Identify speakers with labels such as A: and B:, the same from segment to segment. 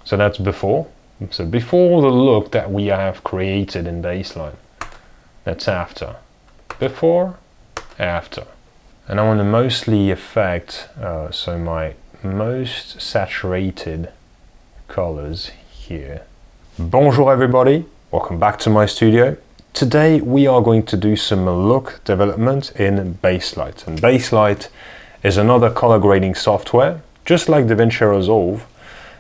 A: So that's before. So before the look that we have created in Baselight. That's after. Before, after. And I want to mostly affect, so my most saturated colors here. Bonjour everybody, welcome back to my studio. Today we are going to do some look development in Baselight. And Baselight is another color grading software, just like DaVinci Resolve,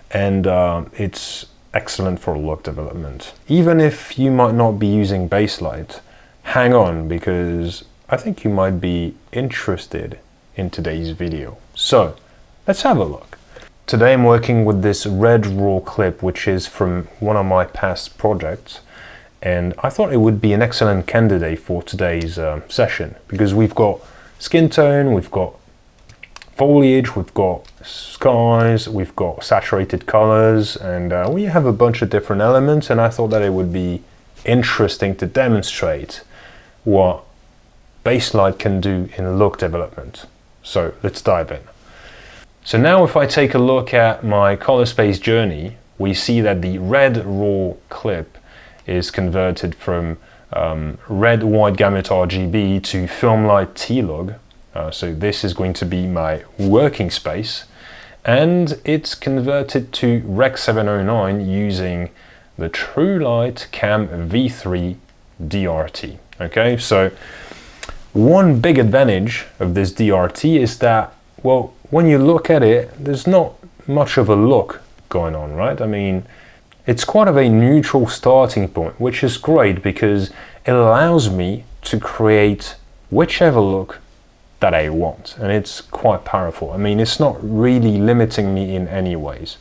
A: and it's excellent for look development. Even if you might not be using Baselight, hang on, because I think you might be interested in today's video. So let's have a look. Today I'm working with this red raw clip, which is from one of my past projects, and I thought it would be an excellent candidate for today's session, because we've got skin tone, we've got foliage, we've got skies, we've got saturated colors, and we have a bunch of different elements, and I thought that it would be interesting to demonstrate what Baselight can do in look development. So let's dive in. So now if I take a look at my color space journey, we see that the red raw clip is converted from red white gamut RGB to film light T-Log. So this is going to be my working space, and it's converted to Rec 709 using the True Light Cam V3 DRT. Okay, so one big advantage of this DRT is that, well, when you look at it, there's not much of a look going on, right? I mean, it's quite of a neutral starting point, which is great because it allows me to create whichever look that I want, and it's quite powerful. I mean, it's not really limiting me in any ways,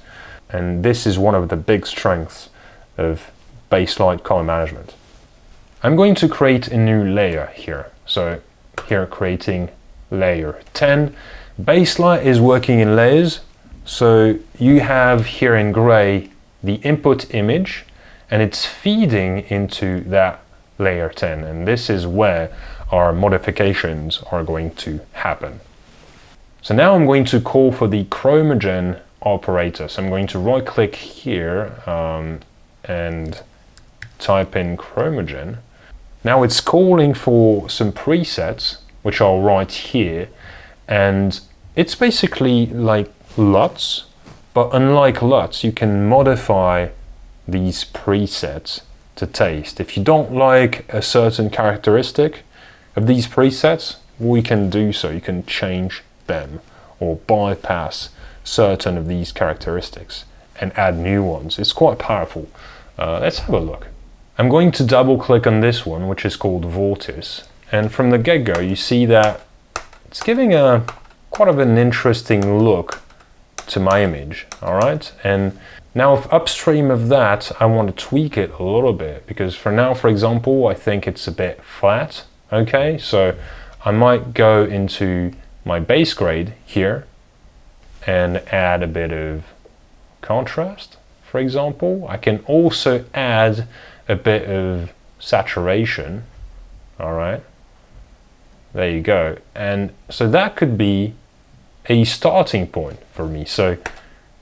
A: and this is one of the big strengths of Baselight color management. I'm going to create a new layer here. So here creating layer 10. Baselight is working in layers, so you have here in gray the input image, and it's feeding into that layer 10, and this is where our modifications are going to happen. So now I'm going to call for the Chromogen operator. So I'm going to right click here and type in Chromogen. Now it's calling for some presets, which I'll write here, and it's basically like LUTs, but unlike LUTs, you can modify these presets to taste. If you don't like a certain characteristic of these presets, we can do so. You can change them or bypass certain of these characteristics and add new ones. It's quite powerful. Let's have a look. I'm going to double click on this one, which is called Vortis. And from the get-go, you see that it's giving quite of an interesting look to my image, all right? And now upstream of that, I want to tweak it a little bit, because for now, for example, I think it's a bit flat. Okay, so I might go into my base grade here and add a bit of contrast, for example. I can also add a bit of saturation. All right, there you go. And so that could be a starting point for me. So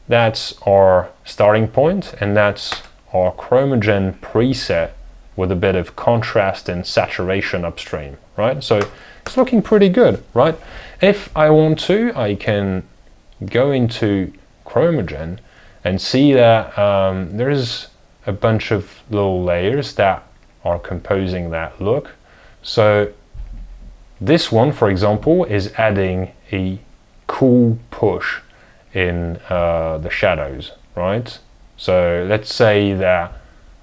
A: that's our starting point, and that's our Chromogen preset with a bit of contrast and saturation upstream, right? So it's looking pretty good, right? If I want to, I can go into Chromogen and see that there's a bunch of little layers that are composing that look. So this one, for example, is adding a cool push in the shadows, right? So let's say that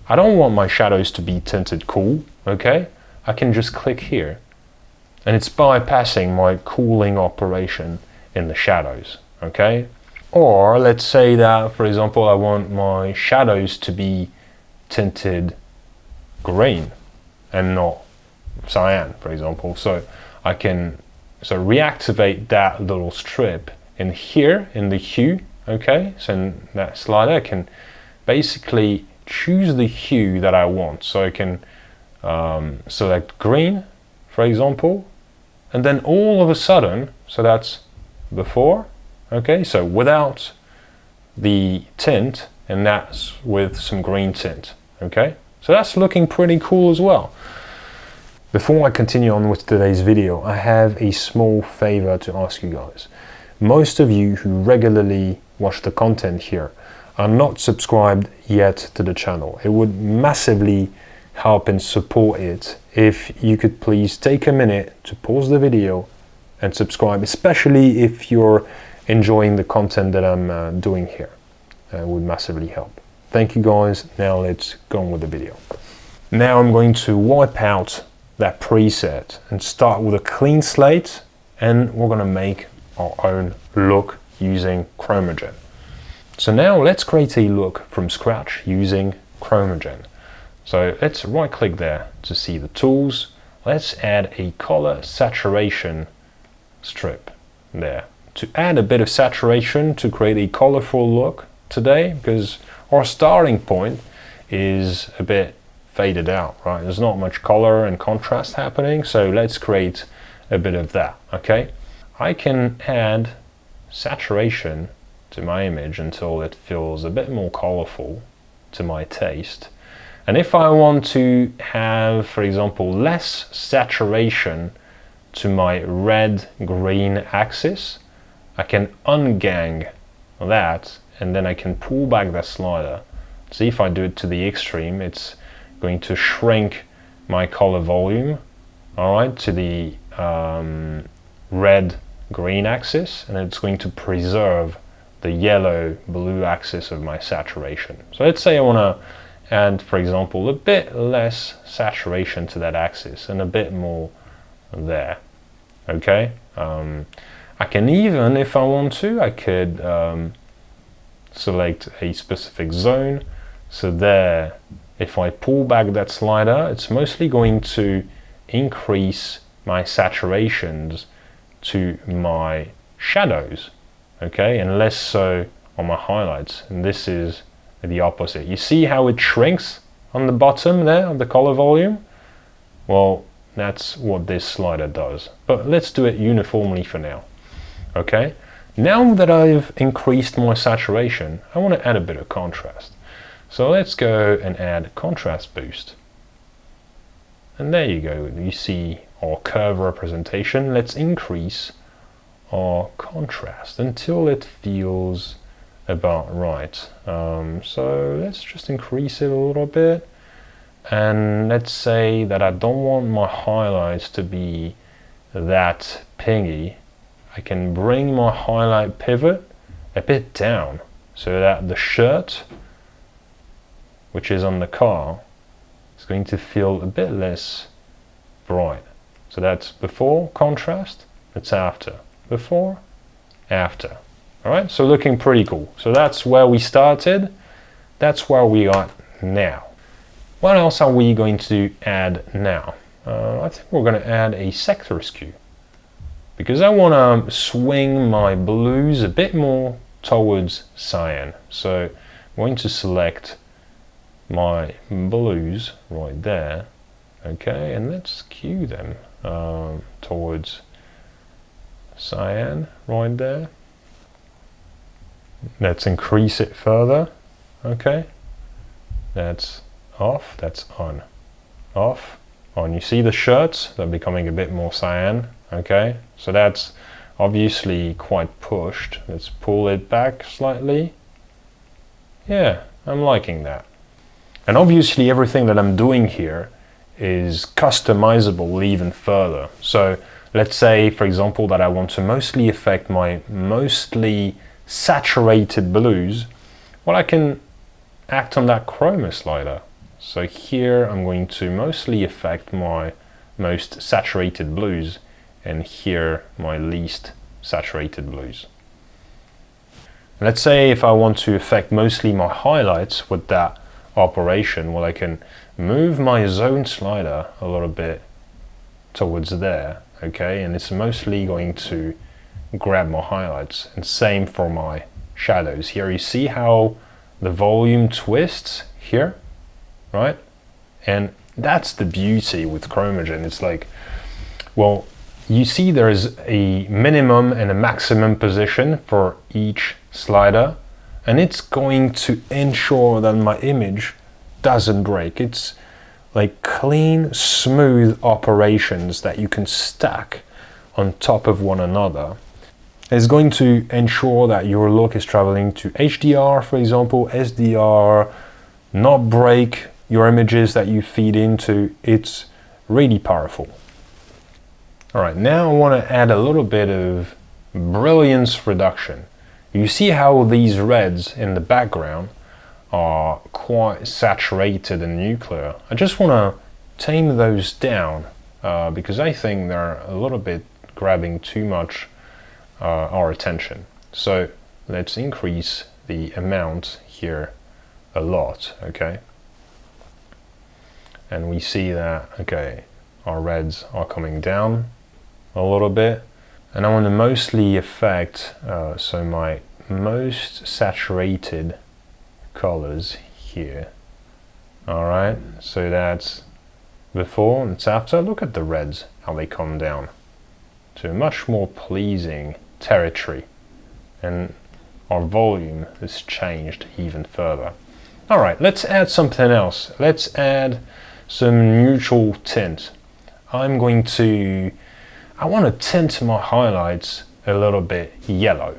A: I don't want my shadows to be tinted cool, okay? I can just click here, and it's bypassing my cooling operation in the shadows, okay? Or let's say that, for example, I want my shadows to be tinted green and not cyan, for example. So I can reactivate that little strip in here in the hue, okay? So in that slider, I can basically choose the hue that I want. So I can select green, for example, and then all of a sudden, so that's before, okay, so without the tint, and that's with some green tint. Okay, so that's looking pretty cool as well. Before I continue on with today's video, I have a small favor to ask you guys. Most of you who regularly watch the content here are not subscribed yet to the channel. It would massively help and support it if you could please take a minute to pause the video and subscribe, especially if you're enjoying the content that I'm doing here. It would massively help. Thank you guys. Now let's go on with the video. Now I'm going to wipe out that preset and start with a clean slate, and we're going to make our own look using Chromogen. So now let's create a look from scratch using Chromogen. So let's right click there to see the tools. Let's add a color saturation strip there to add a bit of saturation to create a colorful look today, because our starting point is a bit faded out, right? There's not much color and contrast happening, so let's create a bit of that. Okay, I can add saturation to my image until it feels a bit more colorful to my taste. And if I want to have, for example, less saturation to my red-green axis, I can ungang that, and then I can pull back that slider. See, if I do it to the extreme, it's going to shrink my color volume, all right, to the red-green axis, and it's going to preserve the yellow-blue axis of my saturation. So let's say I want to add, for example, a bit less saturation to that axis and a bit more there. Okay, I can even, if I want to, I could select a specific zone. So there, if I pull back that slider, it's mostly going to increase my saturations to my shadows, okay, and less so on my highlights. And this is the opposite. You see how it shrinks on the bottom there of the color volume? Well, that's what this slider does. But let's do it uniformly for now. Okay, now that I've increased my saturation, I want to add a bit of contrast. So let's go and add contrast boost. And there you go, you see our curve representation. Let's increase our contrast until it feels about right. So let's just increase it a little bit. And let's say that I don't want my highlights to be that pingy. I can bring my highlight pivot a bit down so that the shirt, which is on the car, is going to feel a bit less bright. So that's before contrast, it's after. Before, after. All right, so looking pretty cool. So that's where we started. That's where we are now. What else are we going to add now? I think we're going to add a sector skew, because I want to swing my blues a bit more towards cyan. So I'm going to select my blues right there, okay, and let's skew them towards cyan right there. Let's increase it further, okay, that's off, that's on, off, on. You see the shirts, they're becoming a bit more cyan, okay, so that's obviously quite pushed. Let's pull it back slightly. Yeah, I'm liking that. And obviously everything that I'm doing here is customizable even further. So let's say, for example, that I want to mostly affect my mostly saturated blues. Well, I can act on that chroma slider. So here I'm going to mostly affect my most saturated blues, and here my least saturated blues. Let's say if I want to affect mostly my highlights with that operation, well, I can move my zone slider a little bit towards there, okay, and it's mostly going to grab my highlights, and same for my shadows. Here you see how the volume twists here, right? And that's the beauty with Chromogen. It's like, well, you see there's a minimum and a maximum position for each slider, and it's going to ensure that my image doesn't break. It's like clean, smooth operations that you can stack on top of one another. It's going to ensure that your look is traveling to HDR, for example, SDR, not break your images that you feed into. It's really powerful. All right, now I want to add a little bit of brilliance reduction. You see how these reds in the background are quite saturated and nuclear. I just want to tame those down because I think they're a little bit grabbing too much our attention. So let's increase the amount here a lot, okay? And we see that, okay, our reds are coming down a little bit. And I want to mostly affect, so my most saturated colors here. All right, so that's before and it's after. Look at the reds, how they come down to a much more pleasing territory, and our volume has changed even further. All right, let's add something else. Let's add some neutral tint. I want to tint my highlights a little bit yellow.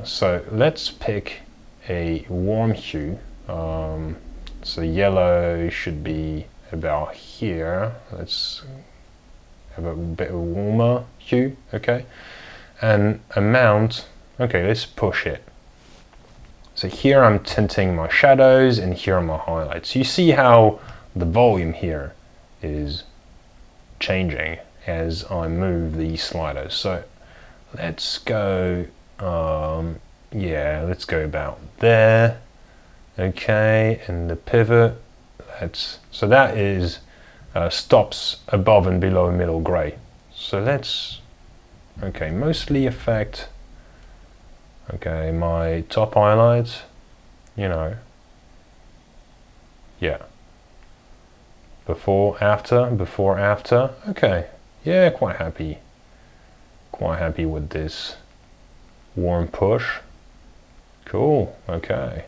A: So let's pick a warm hue. So yellow should be about here. Let's have a bit of a warmer hue, okay? And amount, okay, let's push it. So here I'm tinting my shadows and here are my highlights. You see how the volume here is changing as I move these sliders. So let's go, yeah, let's go about there. Okay, and the pivot, so that is stops above and below middle gray. So let's, okay, mostly affect, okay, my top highlights, you know, yeah. Before, after, okay. Yeah, quite happy with this warm push. Cool, okay.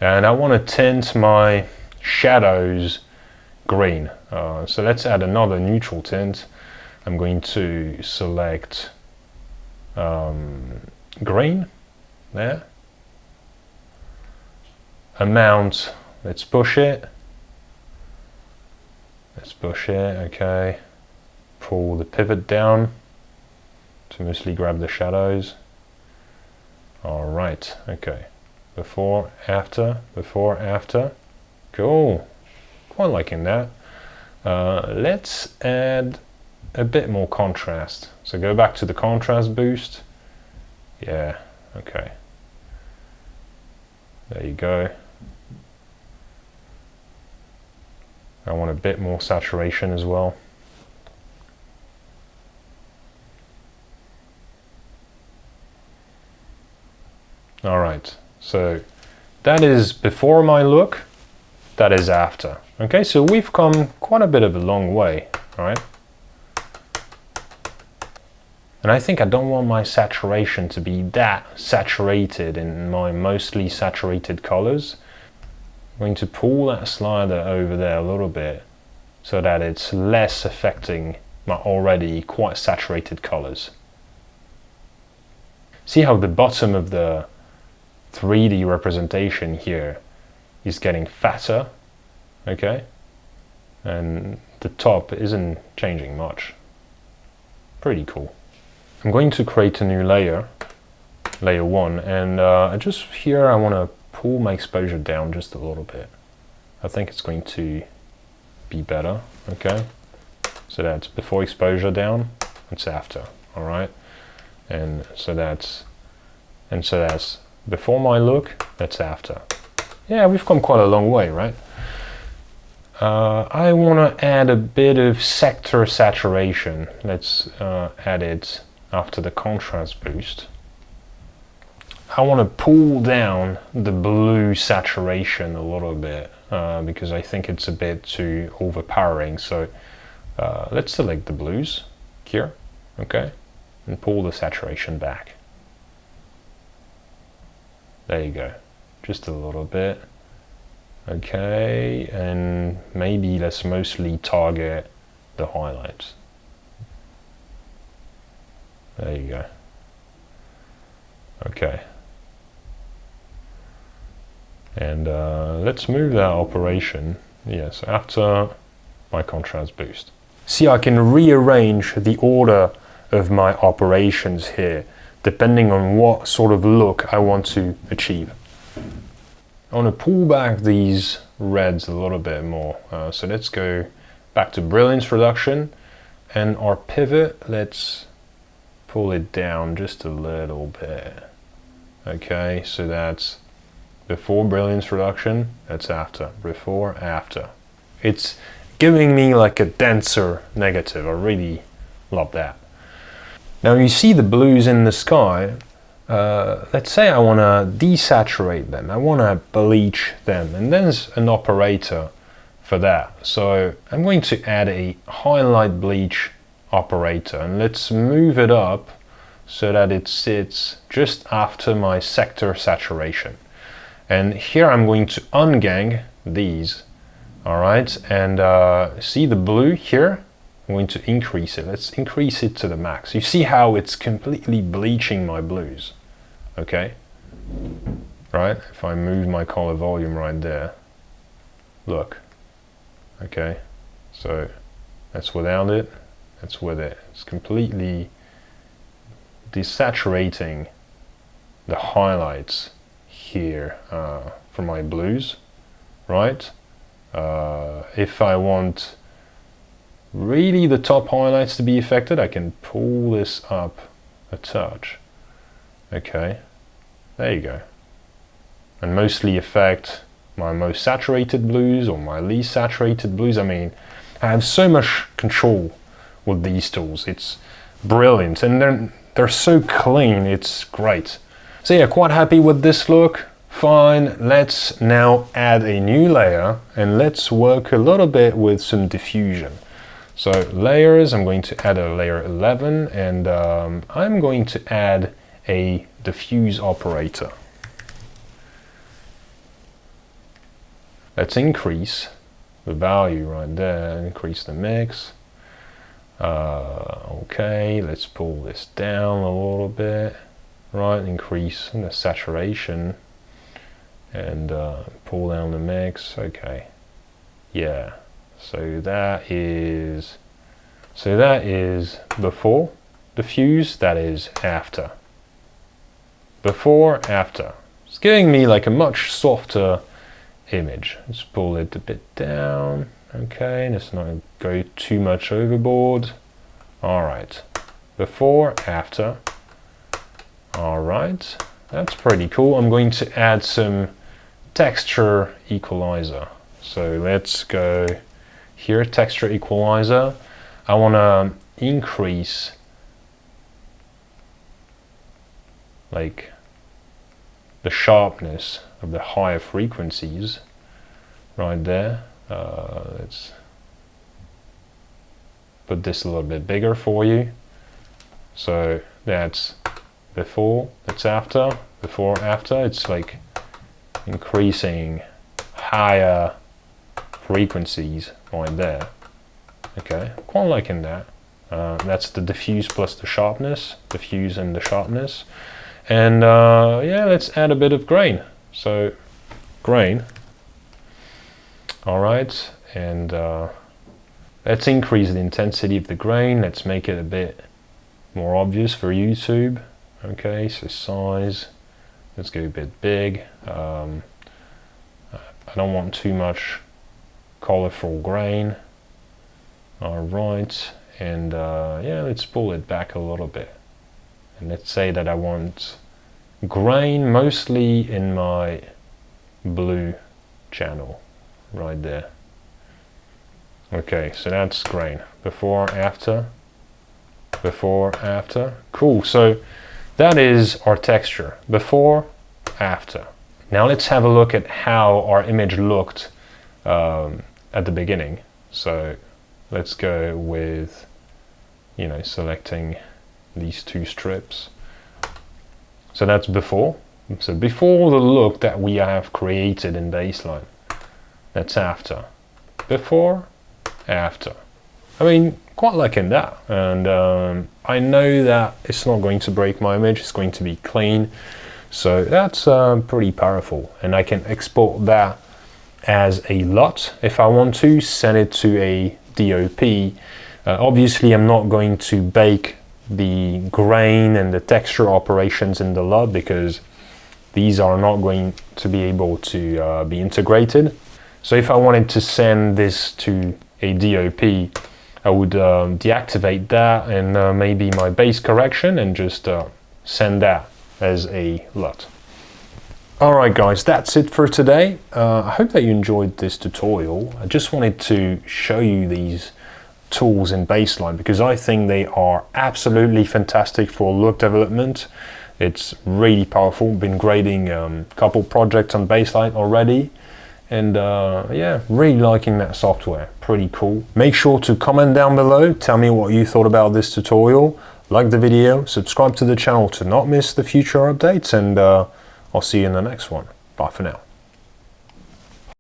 A: And I want to tint my shadows green. So let's add another neutral tint. I'm going to select green there. Amount, let's push it. Let's push it, okay. Pull the pivot down to mostly grab the shadows. All right, okay. Before, after, cool. Quite liking that. Let's add a bit more contrast. So go back to the contrast boost. Yeah, okay. There you go. I want a bit more saturation as well. All right, so that is before my look, that is after. Okay, so we've come quite a bit of a long way, all right? And I think I don't want my saturation to be that saturated in my mostly saturated colors. I'm going to pull that slider over there a little bit so that it's less affecting my already quite saturated colors. See how the bottom of the 3D representation here is getting fatter, okay? And the top isn't changing much. Pretty cool. I'm going to create a new layer, layer 1, and just here I want to pull my exposure down just a little bit. I think it's going to be better, okay? So that's before exposure down, it's after, all right? And so that's before my look, that's after. Yeah, we've come quite a long way, right? I want to add a bit of sector saturation. Let's add it after the contrast boost. I want to pull down the blue saturation a little bit because I think it's a bit too overpowering. So let's select the blues here, okay, and pull the saturation back. There you go, just a little bit. Okay, and maybe let's mostly target the highlights. There you go. Okay. And let's move that operation, yes, after my contrast boost. See, I can rearrange the order of my operations here, depending on what sort of look I want to achieve. I want to pull back these reds a little bit more. So let's go back to brilliance reduction, and our pivot, let's pull it down just a little bit. Okay, so that's before brilliance reduction, that's after, before, after. It's giving me like a denser negative. I really love that. Now you see the blues in the sky. Let's say I want to desaturate them. I want to bleach them, and there's an operator for that. So I'm going to add a highlight bleach operator, and let's move it up so that it sits just after my sector saturation. And here I'm going to ungang these, all right? And see the blue here? I'm going to increase it. Let's increase it to the max. You see how it's completely bleaching my blues, okay? Right, if I move my color volume right there, look, okay? So that's without it, that's with it. It's completely desaturating the highlights here for my blues, right? If I want really the top highlights to be affected, I can pull this up a touch. Okay, there you go. And mostly affect my most saturated blues or my least saturated blues. I mean, I have so much control with these tools. It's brilliant, and they're so clean, it's great. So yeah, quite happy with this look. Fine, let's now add a new layer and let's work a little bit with some diffusion. So layers, I'm going to add a layer 11, and I'm going to add a diffuse operator. Let's increase the value right there, increase the mix. Okay, let's pull this down a little bit, right, increase the saturation and pull down the mix. Okay, yeah, so that is before diffuse, that is after. Before, after. It's giving me like a much softer image. Let's pull it a bit down. Okay, let's not go too much overboard. All right, before, after. All right, that's pretty cool. I'm going to add some texture equalizer. So let's go here, texture equalizer. I want to increase like the sharpness of the higher frequencies right there. Let's put this a little bit bigger for you. So that's before, that's after, before, after. It's like increasing higher frequencies right there. Okay, quite liking that. That's the diffuse plus the sharpness, diffuse and the sharpness. And yeah, let's add a bit of grain. So grain. All right, and let's increase the intensity of the grain. Let's make it a bit more obvious for YouTube. Okay, so size, let's go a bit big. I don't want too much colorful grain. All right, and yeah, let's pull it back a little bit. And let's say that I want grain mostly in my blue channel right there. Okay, so that's grain. Before, after, before, after. Cool, so that is our texture. Before, after. Now let's have a look at how our image looked at the beginning. So let's go with, selecting these two strips. So that's before. So before the look that we have created in Baselight, that's after. Before, after. I mean, quite liking that. And I know that it's not going to break my image, it's going to be clean. So that's pretty powerful. And I can export that as a LUT if I want to, send it to a DOP. Obviously, I'm not going to bake the grain and the texture operations in the LUT because these are not going to be able to be integrated. So if I wanted to send this to a DOP, I would deactivate that and maybe my base correction and just send that as a LUT. Alright guys, that's it for today. I hope that you enjoyed this tutorial. I just wanted to show you these tools in Baselight because I think they are absolutely fantastic for look development. It's really powerful. Been grading a couple projects on Baselight already, and yeah, really liking that software. Pretty cool. Make sure to comment down below, tell me what you thought about this tutorial, like the video, subscribe to the channel to not miss the future updates, and I'll see you in the next one. Bye for now.